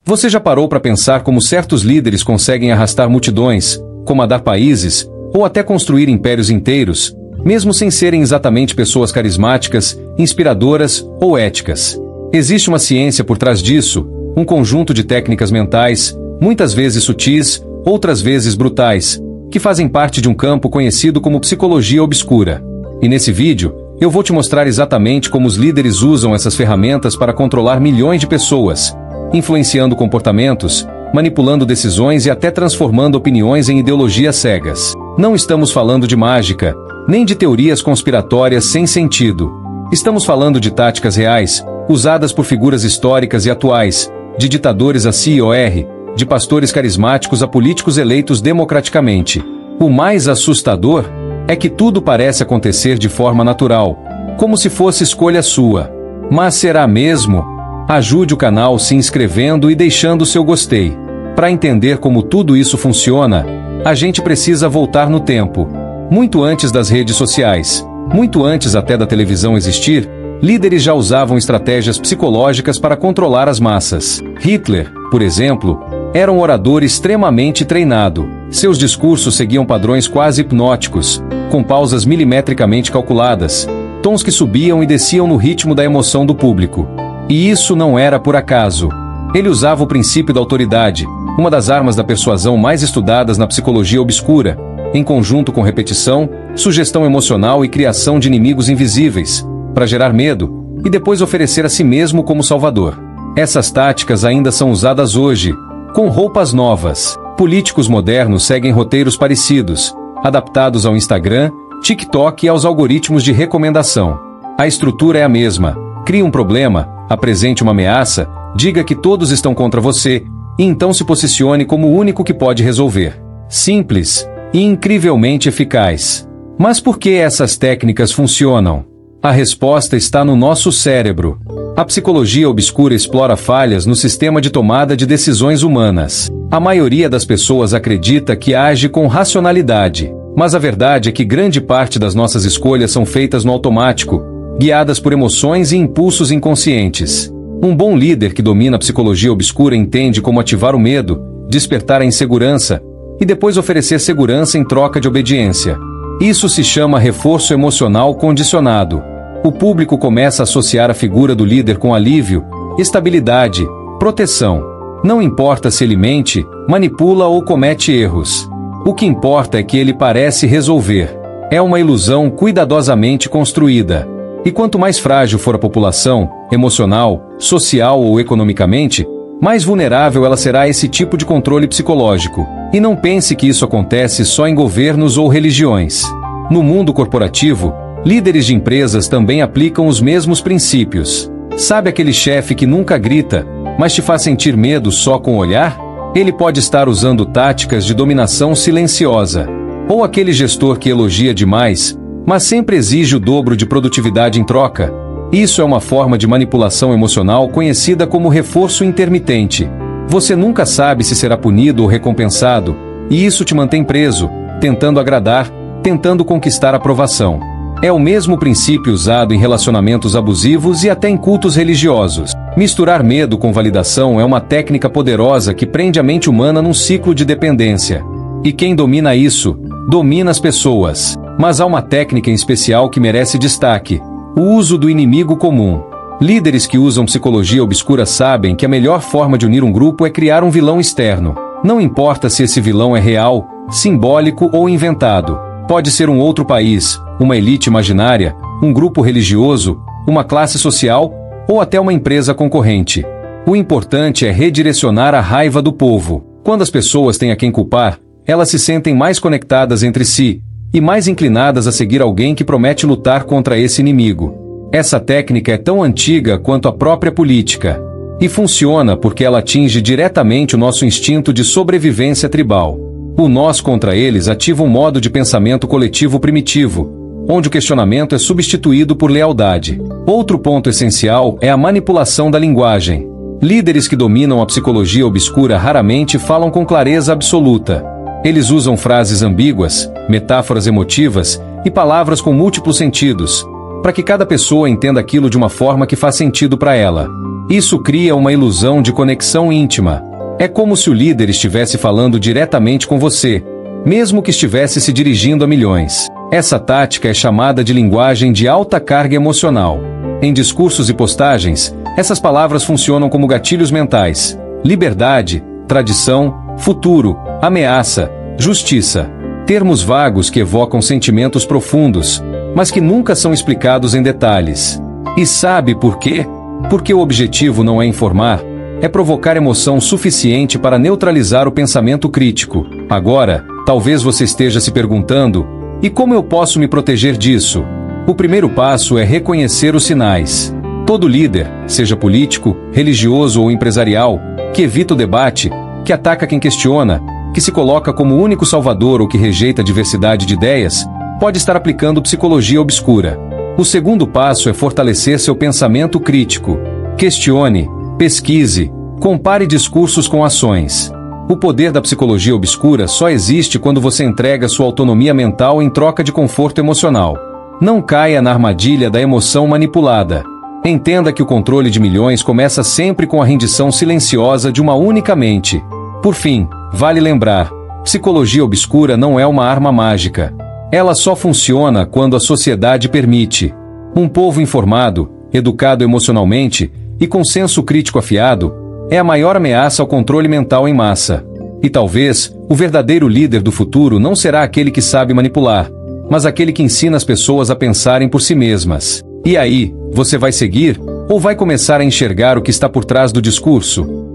Você já parou para pensar como certos líderes conseguem arrastar multidões, comandar países, ou até construir impérios inteiros, mesmo sem serem exatamente pessoas carismáticas, inspiradoras ou éticas? Existe uma ciência por trás disso, um conjunto de técnicas mentais, muitas vezes sutis, outras vezes brutais, que fazem parte de um campo conhecido como psicologia obscura. E nesse vídeo, eu vou te mostrar exatamente como os líderes usam essas ferramentas para controlar milhões de pessoas, influenciando comportamentos, manipulando decisões e até transformando opiniões em ideologias cegas. Não estamos falando de mágica, nem de teorias conspiratórias sem sentido. Estamos falando de táticas reais, usadas por figuras históricas e atuais, de ditadores a CEOs, de pastores carismáticos a políticos eleitos democraticamente. O mais assustador é que tudo parece acontecer de forma natural, como se fosse escolha sua. Mas será mesmo? Ajude o canal se inscrevendo e deixando seu gostei. Para entender como tudo isso funciona, a gente precisa voltar no tempo. Muito antes das redes sociais, muito antes até da televisão existir, líderes já usavam estratégias psicológicas para controlar as massas. Hitler, por exemplo, era um orador extremamente treinado. Seus discursos seguiam padrões quase hipnóticos, com pausas milimetricamente calculadas, tons que subiam e desciam no ritmo da emoção do público. E isso não era por acaso. Ele usava o princípio da autoridade, uma das armas da persuasão mais estudadas na psicologia obscura, em conjunto com repetição, sugestão emocional e criação de inimigos invisíveis, para gerar medo e depois oferecer a si mesmo como salvador. Essas táticas ainda são usadas hoje, com roupas novas. Políticos modernos seguem roteiros parecidos, adaptados ao Instagram, TikTok e aos algoritmos de recomendação. A estrutura é a mesma. Crie um problema, apresente uma ameaça, diga que todos estão contra você, e então se posicione como o único que pode resolver. Simples e incrivelmente eficaz. Mas por que essas técnicas funcionam? A resposta está no nosso cérebro. A psicologia obscura explora falhas no sistema de tomada de decisões humanas. A maioria das pessoas acredita que age com racionalidade, mas a verdade é que grande parte das nossas escolhas são feitas no automático, guiadas por emoções e impulsos inconscientes. Um bom líder que domina a psicologia obscura entende como ativar o medo, despertar a insegurança e depois oferecer segurança em troca de obediência. Isso se chama reforço emocional condicionado. O público começa a associar a figura do líder com alívio, estabilidade, proteção. Não importa se ele mente, manipula ou comete erros. O que importa é que ele parece resolver. É uma ilusão cuidadosamente construída. E quanto mais frágil for a população, emocional, social ou economicamente, mais vulnerável ela será a esse tipo de controle psicológico. E não pense que isso acontece só em governos ou religiões. No mundo corporativo, líderes de empresas também aplicam os mesmos princípios. Sabe aquele chefe que nunca grita, mas te faz sentir medo só com o olhar? Ele pode estar usando táticas de dominação silenciosa. Ou aquele gestor que elogia demais, mas sempre exige o dobro de produtividade em troca. Isso é uma forma de manipulação emocional conhecida como reforço intermitente. Você nunca sabe se será punido ou recompensado, e isso te mantém preso, tentando agradar, tentando conquistar aprovação. É o mesmo princípio usado em relacionamentos abusivos e até em cultos religiosos. Misturar medo com validação é uma técnica poderosa que prende a mente humana num ciclo de dependência. E quem domina isso, domina as pessoas. Mas há uma técnica em especial que merece destaque: o uso do inimigo comum. Líderes que usam psicologia obscura sabem que a melhor forma de unir um grupo é criar um vilão externo. Não importa se esse vilão é real, simbólico ou inventado. Pode ser um outro país, uma elite imaginária, um grupo religioso, uma classe social ou até uma empresa concorrente. O importante é redirecionar a raiva do povo. Quando as pessoas têm a quem culpar, elas se sentem mais conectadas entre si e mais inclinadas a seguir alguém que promete lutar contra esse inimigo. Essa técnica é tão antiga quanto a própria política. E funciona porque ela atinge diretamente o nosso instinto de sobrevivência tribal. O nós contra eles ativa um modo de pensamento coletivo primitivo, onde o questionamento é substituído por lealdade. Outro ponto essencial é a manipulação da linguagem. Líderes que dominam a psicologia obscura raramente falam com clareza absoluta. Eles usam frases ambíguas, metáforas emotivas e palavras com múltiplos sentidos, para que cada pessoa entenda aquilo de uma forma que faz sentido para ela. Isso cria uma ilusão de conexão íntima. É como se o líder estivesse falando diretamente com você, mesmo que estivesse se dirigindo a milhões. Essa tática é chamada de linguagem de alta carga emocional. Em discursos e postagens, essas palavras funcionam como gatilhos mentais: liberdade, tradição, futuro, ameaça, justiça. Termos vagos que evocam sentimentos profundos, mas que nunca são explicados em detalhes. E sabe por quê? Porque o objetivo não é informar, é provocar emoção suficiente para neutralizar o pensamento crítico. Agora, talvez você esteja se perguntando: e como eu posso me proteger disso? O primeiro passo é reconhecer os sinais. Todo líder, seja político, religioso ou empresarial, que evita o debate, que ataca quem questiona, que se coloca como único salvador ou que rejeita a diversidade de ideias, pode estar aplicando psicologia obscura. O segundo passo é fortalecer seu pensamento crítico. Questione, pesquise, compare discursos com ações. O poder da psicologia obscura só existe quando você entrega sua autonomia mental em troca de conforto emocional. Não caia na armadilha da emoção manipulada. Entenda que o controle de milhões começa sempre com a rendição silenciosa de uma única mente. Por fim, vale lembrar: psicologia obscura não é uma arma mágica. Ela só funciona quando a sociedade permite. Um povo informado, educado emocionalmente e com senso crítico afiado é a maior ameaça ao controle mental em massa. E talvez, o verdadeiro líder do futuro não será aquele que sabe manipular, mas aquele que ensina as pessoas a pensarem por si mesmas. E aí, você vai seguir? Ou vai começar a enxergar o que está por trás do discurso?